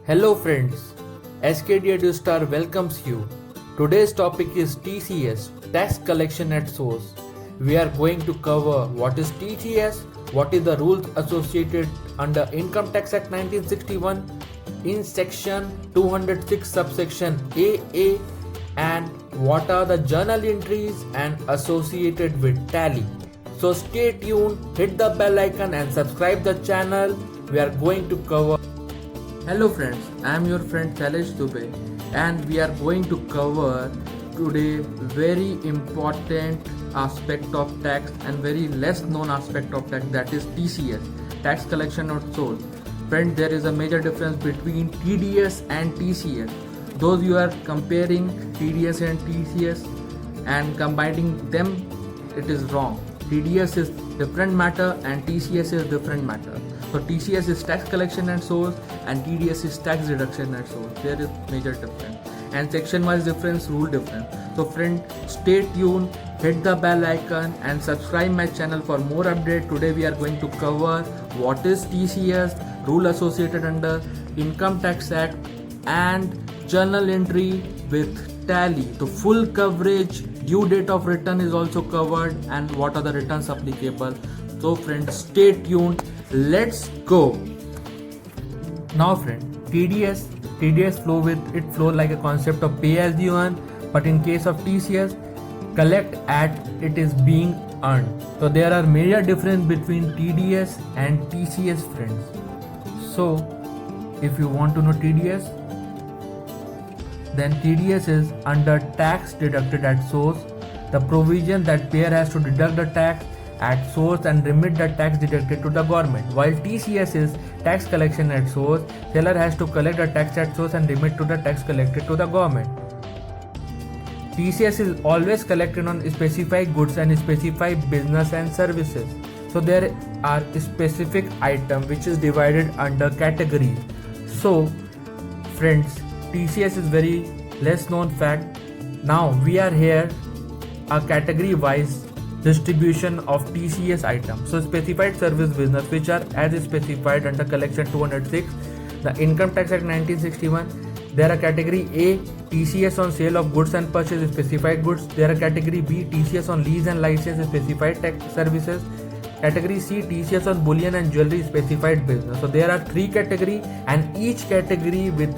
Hello friends, SKD EduStar welcomes you. Today's topic is TCS, Tax Collection at Source. We are going to cover what is TCS, what is the rules associated under Income Tax Act 1961 in section 206 subsection AA, and what are the journal entries and associated with tally. So stay tuned, hit the bell icon and subscribe the channel. We are going to cover. Hello friends, I am your friend Shailesh Dubey and we are going to cover today very important aspect of tax and very less known aspect of tax, that is TCS, Tax Collection at Source. Friend, there is a major difference between TDS and TCS. Those you are comparing TDS and TCS and combining them, it is wrong. TDS is different matter and TCS is different matter. So TCS is tax collection at source and TDS is tax deduction at source. There is major difference and section wise difference, rule difference. So friend, stay tuned, hit the bell icon and subscribe my channel for more update. Today we are going to cover what is TCS, rule associated under Income Tax Act and journal entry with tally. The full coverage, due date of return is also covered and what are the returns applicable. So friends, stay tuned. Let's go. Now friend, TDS flow like a concept of pay as you earn, but in case of TCS, collect at it is being earned. So there are major difference between TDS and TCS friends. So if you want to know TDS, then TDS is under tax deducted at source, the provision that payer has to deduct the tax at source and remit the tax deducted to the government, while TCS is tax collection at source, seller has to collect the tax at source and remit to the tax collected to the government. TCS is always collected on specified goods and specified business and services. So there are specific item which is divided under categories. So friends, TCS is very less known fact. Now we are here a category wise distribution of TCS items. So specified service business which are as specified under collection 206, the Income Tax Act 1961. There are category A, TCS on sale of goods and purchase specified goods. There are category B, TCS on lease and license specified tax services. Category C, TCS on bullion and jewelry specified business. So there are three categories and each category with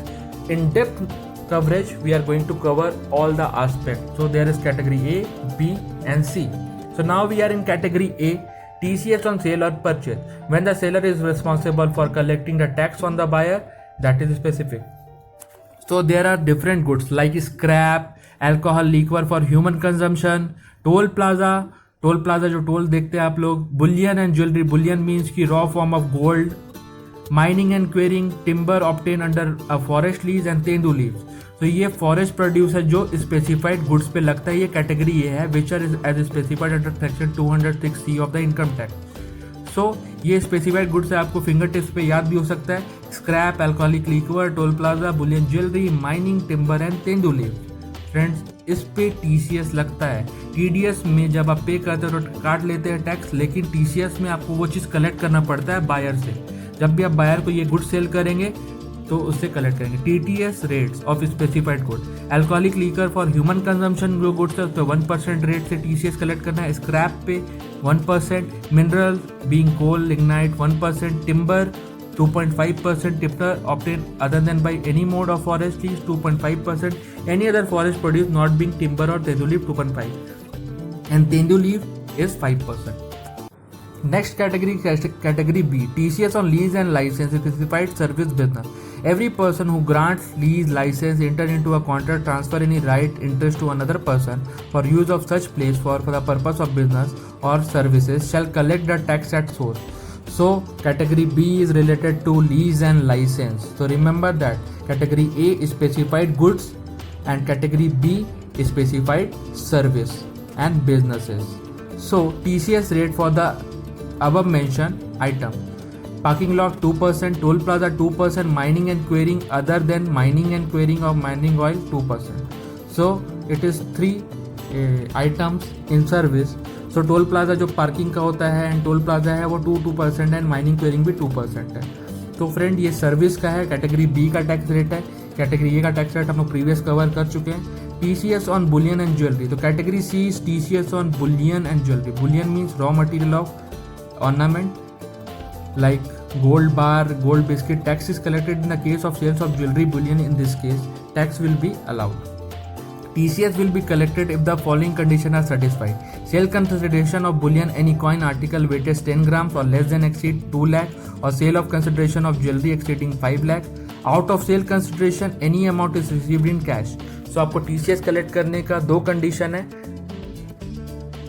in-depth coverage we are going to cover all the aspects. So there is category A, B and C. So now we are in category A, TCS on sale or purchase, when the seller is responsible for collecting the tax on the buyer, that is specific. So there are different goods like scrap, alcohol, liquor for human consumption, toll plaza जो toll देखते हैं आप लोग, bullion and jewelry, bullion means की raw form of gold, mining and quarrying, timber obtained under a forest lease and tendu leaves. तो ये forest produce है जो स्पेसिफाइड गुड्स पे लगता है, ये कैटेगरी ये है which are as specified under section 206C of the income tax. So ये स्पेसिफाइड गुड्स है, आपको फिंगर टिप्स पे याद भी हो सकता है. Scrap, alcoholic liquor, toll plaza, Boolean jewellery, mining, timber and tendu leave. Friends, इस पे TCS लगता है. TDS में जब आप पे करते हो तो काट लेते हैं टैक्स, लेकिन TCS में आपको वो चीज़ कलेक्ट करना पड़ता है बायर से. जब भी आप बायर को ये गुड सेल करेंगे तो उससे कलेक्ट करेंगे. TTS rates of specified good, alcoholic liquor for human consumption जो गुड्स है उस पर 1% रेट से TCS कलेक्ट करना है. स्क्रैप पे 1%, mineral being coal, lignite 1%, timber 2.5%, timber obtain other than by any mode of forest lease 2.5%, any other forest produce not being timber और tendu leave 2.5% and tendu leave is 5%. Next category B, TCS on lease and license specified service business. Every person who grants lease license enter into a contract transfer any right interest to another person for use of such place for the purpose of business or services shall collect the tax at source. So category B is related to lease and license. So remember that category A is specified goods and category B is specified service and businesses. So TCS rate for the above mentioned item: parking lot 2%, toll plaza 2%, mining and quarrying other than mining and quarrying of mining oil 2%. So it is three items in service. So toll plaza जो parking का होता है and toll plaza है वो 2% and mining quarrying भी 2% है. तो friend ये सर्विस का है, कैटेगरी बी का टैक्स रेट है, कैटेगरी ए का टैक्स रेट हम लोग प्रीवियस कवर कर चुके हैं। TCS on bullion and jewellery, तो category C is TCS on bullion and jewellery. Bullion means raw material of ornament like gold bar, gold biscuit. Tax is collected in the case of sales of jewelry bullion. In this case, tax will be allowed. TCS will be collected if the following conditions are satisfied. Sale consideration of bullion, any coin article weighted 10 grams or less than exceed 2 lakh, or sale of consideration of jewelry exceeding 5 lakh. Out of sale consideration, any amount is received in cash. So आपको TCS collect करने का दो condition है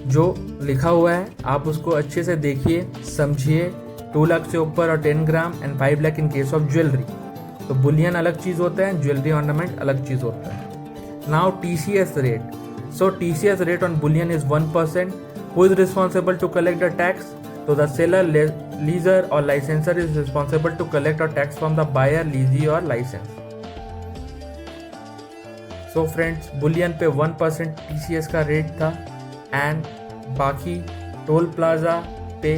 जो लिखा हुआ है, आप उसको अच्छे से देखिए समझिए। 2 लाख से ऊपर और 10 gram and 5 lakh in case of jewellery. तो बुलियन अलग चीज़ होता है, ज्वेलरी ऑर्नामेंट अलग चीज़ होता है। Now TCS rate, so TCS rate on bullion is 1%. Who is responsible to collect the tax? तो द सेलर, लीजर और licensor is responsible to collect a tax from the buyer, lessee और licence. So friends, Boolean पे 1% TCS का rate था and बाकी toll plaza पे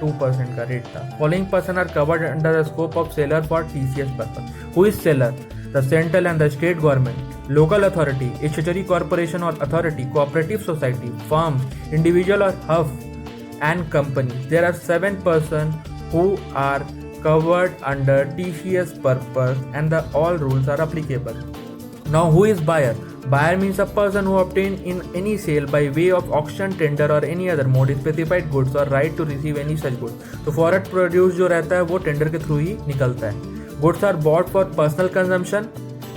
2% का rate था। Following person are covered under the scope of seller for TCS purpose. Who is seller? The central and the state government, local authority, statutory corporation और authority, cooperative society, firm, individual और hub and company. There are 7 person who are covered under TCS purpose and the all rules are applicable. Now who is buyer? Buyer means a person who obtained in any sale by way of auction, tender or any other mode specified goods or right to receive any such goods. तो forward produce जो रहता है वो tender के through ही निकलता है। Goods are bought for personal consumption.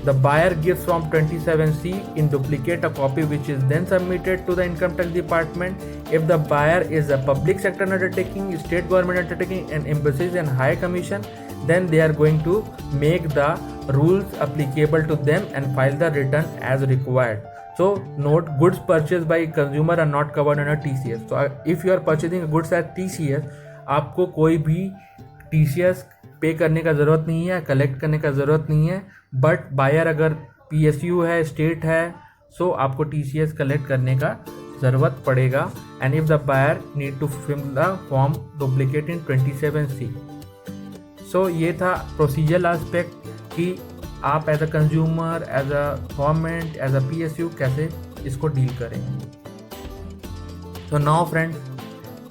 The buyer gives from 27C in duplicate a copy which is then submitted to the income tax department. If the buyer is a public sector undertaking, state government undertaking and embassies and high commission, then they are going to make the rules applicable to them and file the return as required. So note, goods purchased by consumer are not covered under TCS. So if you are purchasing goods at TCS, आपको कोई भी TCS पे करने का ज़रूरत नहीं है, collect करने का ज़रूरत नहीं है। बट बायर अगर PSU है, स्टेट है, सो आपको TCS कलेक्ट करने का ज़रूरत पड़ेगा। And if the buyer need to fill the form duplicate in 27C। So ये था प्रोसीजरल एस्पेक्ट कि आप as a consumer, as a government, as a PSU कैसे इसको डील करेंगे। तो now friends,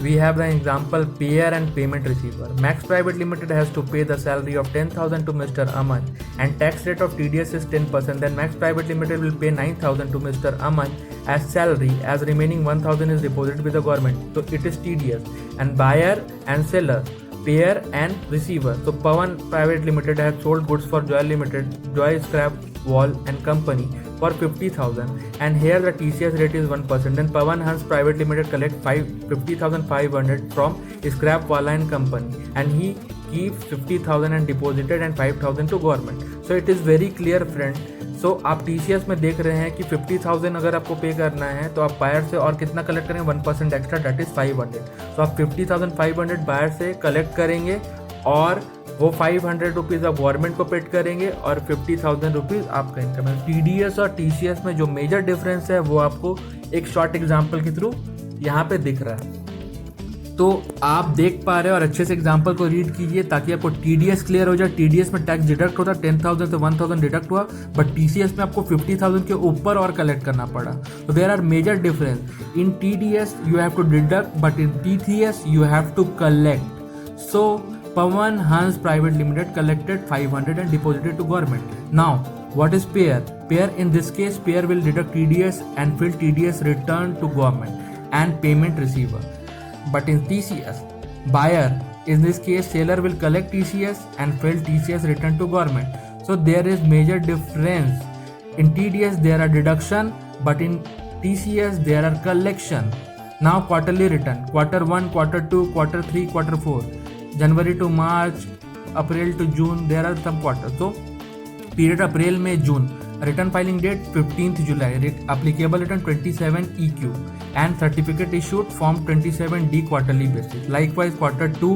we have the example payer and payment receiver. Max Private Limited has to pay the salary of 10,000 to Mr. Aman and tax rate of TDS is 10%. Then Max Private Limited will pay 9,000 to Mr. Aman as salary, as remaining 1,000 is deposited with the government. So it is TDS. And buyer and seller, payer and receiver. So Pawan Private Limited has sold goods for Joy Limited, Joy Scrap Wall and Company for 50,000 and here the TCS rate is 1%. Then Pawan Hans Private Limited collect 50,500 from Scrap Wala and Company and he keeps 50,000 and deposited and 5,000 to government. So it is very clear friend. So आप TCS में देख रहे हैं कि 50,000 अगर आपको पे करना है तो आप बायर से और कितना कलेक्ट करेंगे? 1% एक्स्ट्रा, दैट इज 500। तो आप 50,500 बायर से कलेक्ट करेंगे और वो 500 रुपीज़ आप गवर्नमेंट को पेड करेंगे और 50,000 रुपीज़ आपका इनकम है। TDS और TCS में जो मेजर डिफरेंस है वो आपको एक शॉर्ट एग्जांपल के थ्रू यहाँ पे दिख रहा है। तो आप देख पा रहे हो और अच्छे से एग्जांपल को रीड कीजिए ताकि आपको TDS क्लियर हो जाए। TDS में टैक्स डिडक्ट होता है, 10,000 से 1,000 डिडक्ट हुआ, बट TCS में आपको 50,000 के ऊपर और कलेक्ट करना पड़ा। तो there are major difference. In TDS you have to deduct but in TCS you have to collect. So Pawan Hans Private Limited collected 500 and deposited to government. Now, what is payer? Payer in this case, payer will deduct TDS and fill TDS return to government and payment receiver. But in TCS, buyer in this case, seller will collect TCS and fill TCS return to government. So there is major difference. In TDS there are deduction, but in TCS there are collection. Now quarterly return, quarter 1, quarter 2, quarter 3, quarter 4. January to March, April to June, there are some quarter. तो period April में June, return filing date 15 July, applicable return 27 EQ and certificate issued form 27D quarterly basis. Likewise quarter 2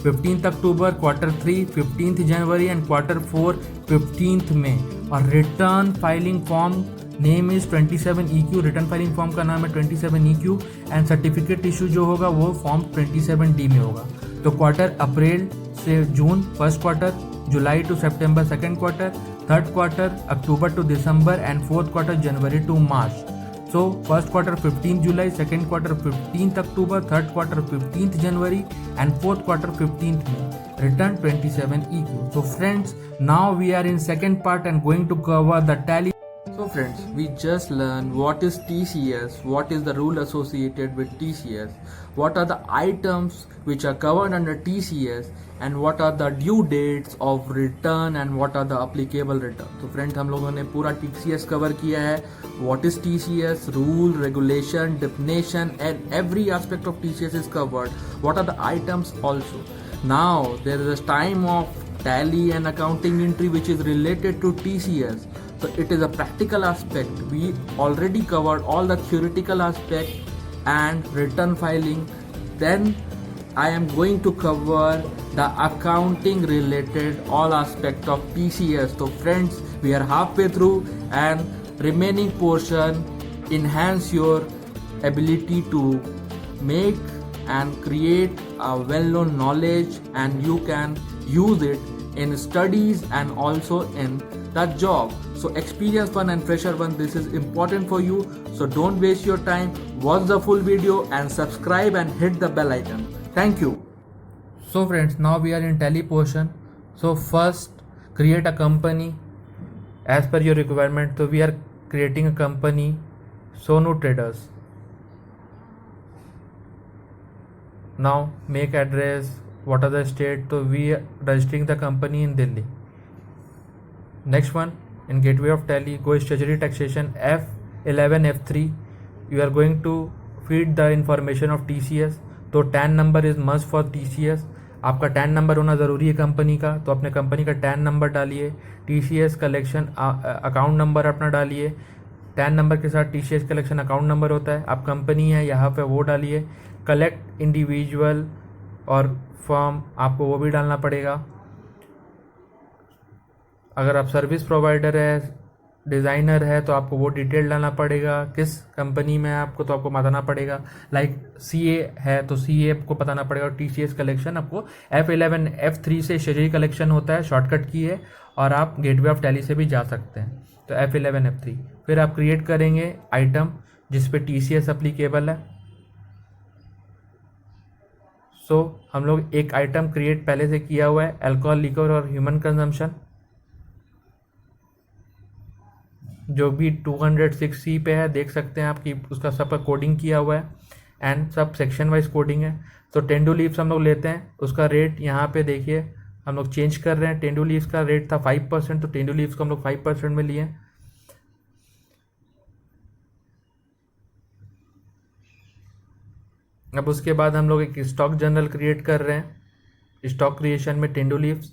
15 October, quarter 3 15 January and quarter 4 15 May. और return filing form name is 27 EQ, return filing form का नाम है 27 EQ and certificate issue जो होगा वो form 27D में होगा। तो क्वार्टर अप्रैल से जून फर्स्ट क्वार्टर, जुलाई टू सितंबर सेकंड क्वार्टर, थर्ड क्वार्टर अक्टूबर टू दिसंबर एंड फोर्थ क्वार्टर जनवरी टू मार्च. So first quarter 15th July, second quarter 15th October, third quarter 15th January and fourth quarter 15th May. Return 27 EQ. So friends, now we are in second part and going to cover the tally. So friends, we just learned what is TCS, what is the rule associated with TCS, what are the items which are covered under TCS, and what are the due dates of return and what are the applicable return. So friends, हम लोगों ने पूरा TCS cover किया है. What is TCS, rule, regulation, definition, and every aspect of TCS is covered. What are the items also. Now there is a time of tally and accounting entry which is related to TCS. So it is a practical aspect. We already covered all the theoretical aspect and return filing. Then I am going to cover the accounting related all aspect of TCS. So friends, we are halfway through and remaining portion enhance your ability to make and create a well-known knowledge and you can use it in studies and also in the job. So experienced one and fresher one, this is important for you. So don't waste your time. Watch the full video and subscribe and hit the bell icon. Thank you. So friends, now we are in tally portion. So first, create a company as per your requirement. So we are creating a company, Sonu Traders. Now make address, what are the state. So we are registering the company in Delhi. Next one, in gateway of tally, go statutory taxation F11 F3. You are going to feed the information of TCS. तो tan number is must for TCS. आपका tan number होना ज़रूरी है company का, तो अपने company का tan number डालिए. TCS कलेक्शन अकाउंट नंबर अपना डालिए. टैन नंबर के साथ TCS कलेक्शन अकाउंट नंबर होता है. आप कंपनी है यहाँ पे वो डालिए. कलेक्ट इंडिविजुअल और फॉर्म आपको वो भी डालना पड़ेगा. अगर आप सर्विस प्रोवाइडर है, डिज़ाइनर है, तो आपको वो डिटेल डालना पड़ेगा. किस कंपनी में है आपको, तो आपको बताना पड़ेगा. लाइक CA है तो CA आपको बताना पड़ेगा. और TCS कलेक्शन आपको F11 F3 से स्ट्रेटजी कलेक्शन होता है, शॉर्टकट की है, और आप गेटवे ऑफ टैली से भी जा सकते हैं. तो F11 F3 फिर आप क्रिएट करेंगे आइटम जिस पे TCS अप्लीकेबल है. सो हम लोग एक आइटम क्रिएट पहले से किया हुआ है, अल्कोहल, लिकर और ह्यूमन कंजम्पशन, जो भी 206C पे है. देख सकते हैं आप कि उसका सब कोडिंग किया हुआ है and sub section wise coding है. तो टेंडू लीव्स हम लोग लेते हैं, उसका रेट यहाँ पे देखिए हम लोग चेंज कर रहे हैं. टेंडू लीव्स का रेट था 5%, तो टेंडू लीव्स को हम लोग 5% में लिए. अब उसके बाद हम लोग एक स्टॉक जनरल क्रिएट कर रहे हैं. स्टॉक क्रिएशन में टेंडू लीव्स.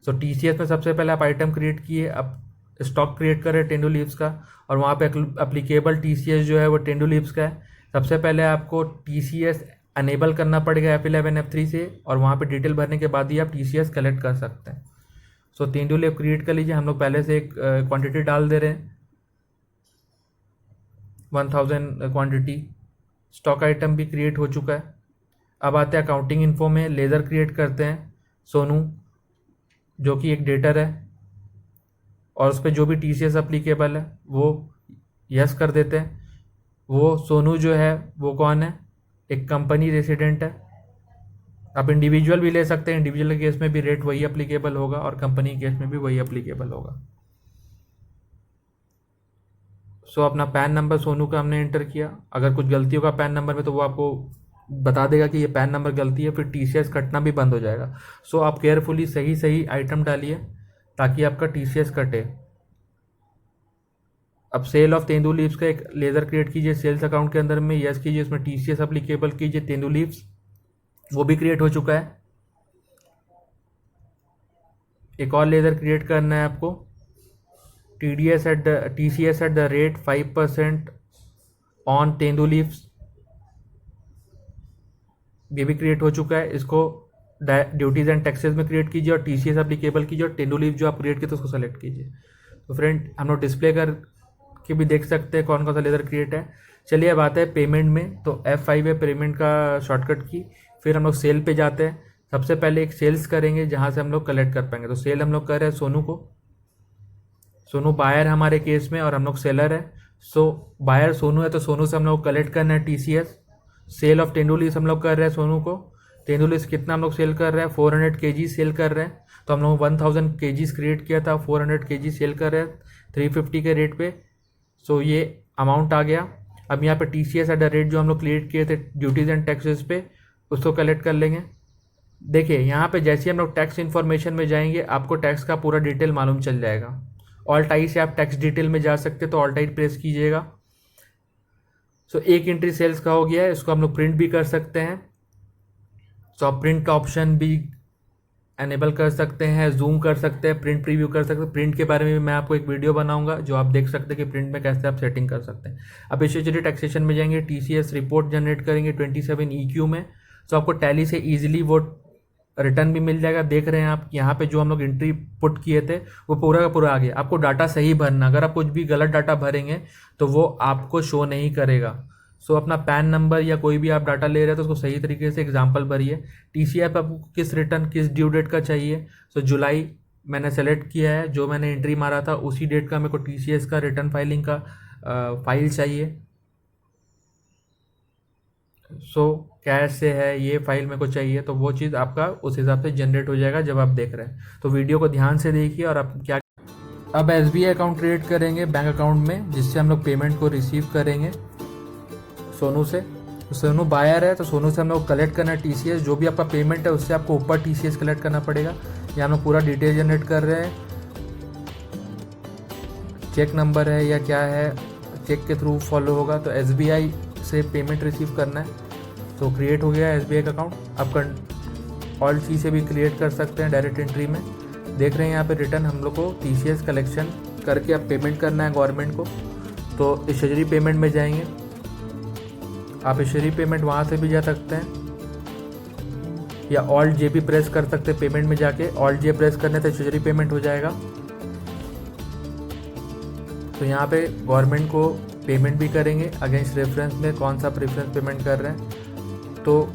सो TCS में सबसे पहले आप आइटम क्रिएट किए, अब स्टॉक क्रिएट कर रहे हैं टेंडू लीव्स का, और वहाँ पे अप्लीकेबल TCS जो है वो टेंडू लीव्स का है. सबसे पहले आपको TCS अनेबल करना पड़ेगा F11 F3 से, और वहाँ पे डिटेल भरने के बाद ही आप TCS कलेक्ट कर सकते हैं. सो टेंडू लीव क्रिएट कर लीजिए. हम लोग पहले से एक क्वांटिटी डाल दे रहे हैं, 1000 क्वांटिटी. स्टॉक आइटम भी क्रिएट हो चुका है. अब आते हैं अकाउंटिंग इन्फो में. लेज़र क्रिएट करते हैं सोनू, जो कि एक डेटर है, और उस पर जो भी TCS अप्लीकेबल है वो यस कर देते हैं. वो सोनू जो है वो कौन है, एक कंपनी रेसिडेंट है. आप इंडिविजुअल भी ले सकते हैं. इंडिविजुअल के केस में भी रेट वही अप्लीकेबल होगा और कंपनी के केस में भी वही अप्लीकेबल होगा. सो अपना पैन नंबर सोनू का हमने एंटर किया. अगर कुछ गलती होगा पैन नंबर में तो वो आपको बता देगा कि ये पैन नंबर गलती है, फिर TCS कटना भी बंद हो जाएगा. सो आप केयरफुली सही आइटम डालिए ताकि आपका TCS कटे. अब सेल ऑफ तेंदू लीव्स का एक लेज़र क्रिएट कीजिए. सेल्स अकाउंट के अंदर में यस कीजिए, उसमें TCS अप्लीकेबल कीजिए. तेंदू लीव्स वो भी क्रिएट हो चुका है. एक और लेज़र क्रिएट करना है आपको. TCS at the rate 5% on tendu leaves, ये भी क्रिएट हो चुका है. इसको ड्यूटीज एंड टैक्सेस में क्रिएट कीजिए और TCS अप्लीकेबल कीजिए, और टेंडू लीव जो आप क्रिएट किए तो उसको सेलेक्ट कीजिए. तो फ्रेंड हम लोग डिस्प्ले कर के भी देख सकते हैं कौन कौन सा लेज़र क्रिएट है. चलिए अब आता है पेमेंट में. तो F5 है पेमेंट का शॉर्टकट की. फिर हम लोग सेल पे जाते हैं. सबसे पहले एक सेल्स करेंगे जहाँ से हम लोग कलेक्ट कर पाएंगे। तो सेल हम लोग कर रहे हैं सोनू को, सोनू बायर हमारे केस में और हम लोग सेलर है। सो बायर सोनू है तो सोनू से हम लोग कलेक्ट करना है TCS। सेल ऑफ तेंदुलीस हम लोग कर रहे हैं सोनू को। तेंदुलीस कितना हम लोग सेल कर रहे हैं, 400 kg सेल कर रहे हैं। तो हम लोग 1000 kg क्रिएट किया था, 400 kg सेल कर रहे हैं 350 के रेट पे। सो ये अमाउंट आ गया। अब यहाँ पे TCS एट द रेट जो हम लोग क्रिएट किए थे ड्यूटीज़ एंड टैक्सेस पे, उसको कलेक्ट कर लेंगे। देखिए यहाँ पे जैसे हम लोग टैक्स इन्फॉर्मेशन में जाएंगे आपको टैक्स का पूरा डिटेल मालूम चल जाएगा। ऑल्ट आई से आप टैक्स डिटेल में जा सकते हैं, तो ऑल्ट आई प्रेस कीजिएगा। सो एक एंट्री सेल्स का हो गया है, इसको हम लोग प्रिंट भी कर सकते हैं। सो आप प्रिंट का ऑप्शन भी एनेबल कर सकते हैं, जूम कर सकते हैं, प्रिंट प्रीव्यू कर सकते हैं। प्रिंट के बारे में भी मैं आपको एक वीडियो बनाऊंगा जो आप देख सकते हैं कि प्रिंट में कैसे आप सेटिंग कर सकते हैं। अब स्टेचुटरी टैक्सेशन में जाएंगे, TCS रिपोर्ट जनरेट करेंगे 27 EQ में। सो आपको टैली से ईजिली वो रिटर्न भी मिल जाएगा। देख रहे हैं आप यहाँ पे जो हम लोग एंट्री पुट किए थे वो पूरा का पूरा आ गया। आपको डाटा सही भरना, अगर आप कुछ भी गलत डाटा भरेंगे तो वो आपको शो नहीं करेगा। सो अपना पैन नंबर या कोई भी आप डाटा ले रहे हैं तो उसको सही तरीके से एग्जाम्पल भरिए। TCS पे आपको किस रिटर्न किस ड्यू डेट का चाहिए। सो जुलाई मैंने सेलेक्ट किया है, जो मैंने एंट्री मारा था उसी डेट का मेरे को TCS का रिटर्न फाइलिंग का फाइल चाहिए। सो कैश से है ये फाइल मेरे को चाहिए, तो वो चीज़ आपका उस हिसाब से जनरेट हो जाएगा जब आप देख रहे हैं। तो वीडियो को ध्यान से देखिए। और आप क्या, अब SBI अकाउंट क्रिएट करेंगे बैंक अकाउंट में, जिससे हम लोग पेमेंट को रिसीव करेंगे सोनू से। तो सोनू बायर है तो सोनू से हम लोग कलेक्ट करना है TCS। जो भी आपका पेमेंट है उससे आपको ऊपर TCS कलेक्ट करना पड़ेगा। यहाँ हम लोग पूरा डिटेल जनरेट कर रहे हैं, चेक नंबर है या क्या है, चेक के थ्रू फॉलो होगा। तो SBI से पेमेंट रिसीव करना है। तो क्रिएट हो गया SBI का अकाउंट। आप ऑल सी से भी क्रिएट कर सकते हैं डायरेक्ट एंट्री में। देख रहे हैं यहाँ पे रिटर्न हम लोग को TCS कलेक्शन करके अब पेमेंट करना है गवर्नमेंट को। तो स्टेशनरी पेमेंट में जाएंगे, आप स्टेशनरी पेमेंट वहाँ से भी जा सकते हैं या ऑल्ट J भी प्रेस कर सकते हैं पेमेंट में जाके। ऑल्ट J प्रेस करने से स्टेशनरी पेमेंट हो जाएगा। तो यहाँ पे गवर्नमेंट को पेमेंट भी करेंगे अगेंस्ट रेफरेंस में, कौन सा प्रेफरेंस पेमेंट कर रहे हैं। तो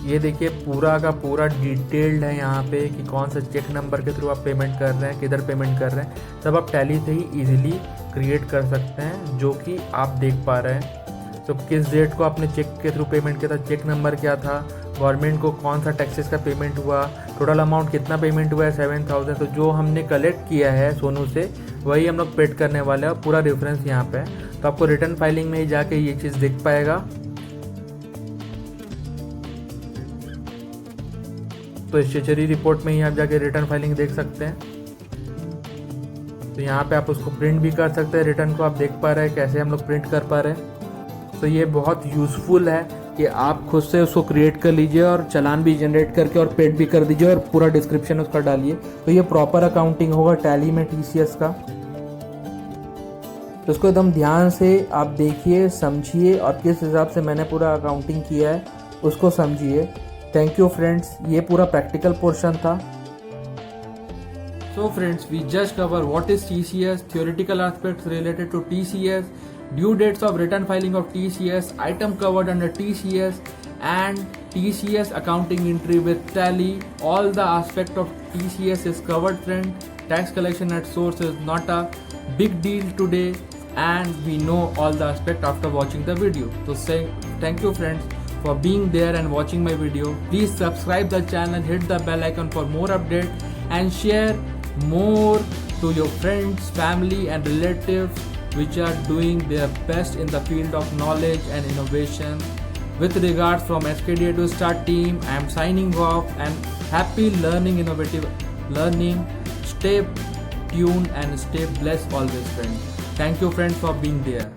ये देखिए पूरा का पूरा डिटेल्ड है यहाँ पे कि कौन सा चेक नंबर के थ्रू आप पेमेंट कर रहे हैं, किधर पेमेंट कर रहे हैं, सब आप टैली से ही इजीली क्रिएट कर सकते हैं, जो कि आप देख पा रहे हैं। तो किस डेट को आपने चेक के थ्रू पेमेंट किया था, चेक नंबर क्या था, गवर्नमेंट को कौन सा टैक्सेस का पेमेंट हुआ, टोटल अमाउंट कितना पेमेंट हुआ है 7000। तो जो हमने कलेक्ट किया है सोनू से वही हम लोग पेड करने वाले हैं। पूरा रेफरेंस यहाँ पे है। तो आपको रिटर्न फाइलिंग में ही जाके ये चीज़ दिख पाएगा। तो स्टेचुटरी रिपोर्ट में ही आप जाके रिटर्न फाइलिंग देख सकते हैं। तो यहाँ पे आप उसको प्रिंट भी कर सकते हैं। रिटर्न को आप देख पा रहे हैं कैसे हम लोग प्रिंट कर पा रहे हैं। तो ये बहुत यूज़फुल है कि आप खुद से उसको क्रिएट कर लीजिए और चालान भी जनरेट करके और पेड भी कर दीजिए और पूरा डिस्क्रिप्शन उसका डालिए। तो ये प्रॉपर अकाउंटिंग होगा टैली में TCS का। तो इसको एकदम ध्यान से आप देखिए, समझिए और किस हिसाब से मैंने पूरा अकाउंटिंग किया है उसको समझिए। थैंक यू फ्रेंड्स, ये पूरा प्रैक्टिकल पोर्शन था। So friends, we just cover what is TCS, theoretical aspects related to TCS, due dates of return filing of TCS, item covered under TCS and TCS accounting entry with tally. All the aspect of TCS is covered friend. Tax collection at source is not a big deal today and we know all the aspect after watching the video. So say thank you friends for being there and watching my video. Please subscribe the channel, hit the bell icon for more updates and share more to your friends, family and relatives which are doing their best in the field of knowledge and innovation. With regards from SKD to Start team, I am signing off and happy learning, innovative learning. Stay tuned and stay blessed always friends. Thank you friends for being there.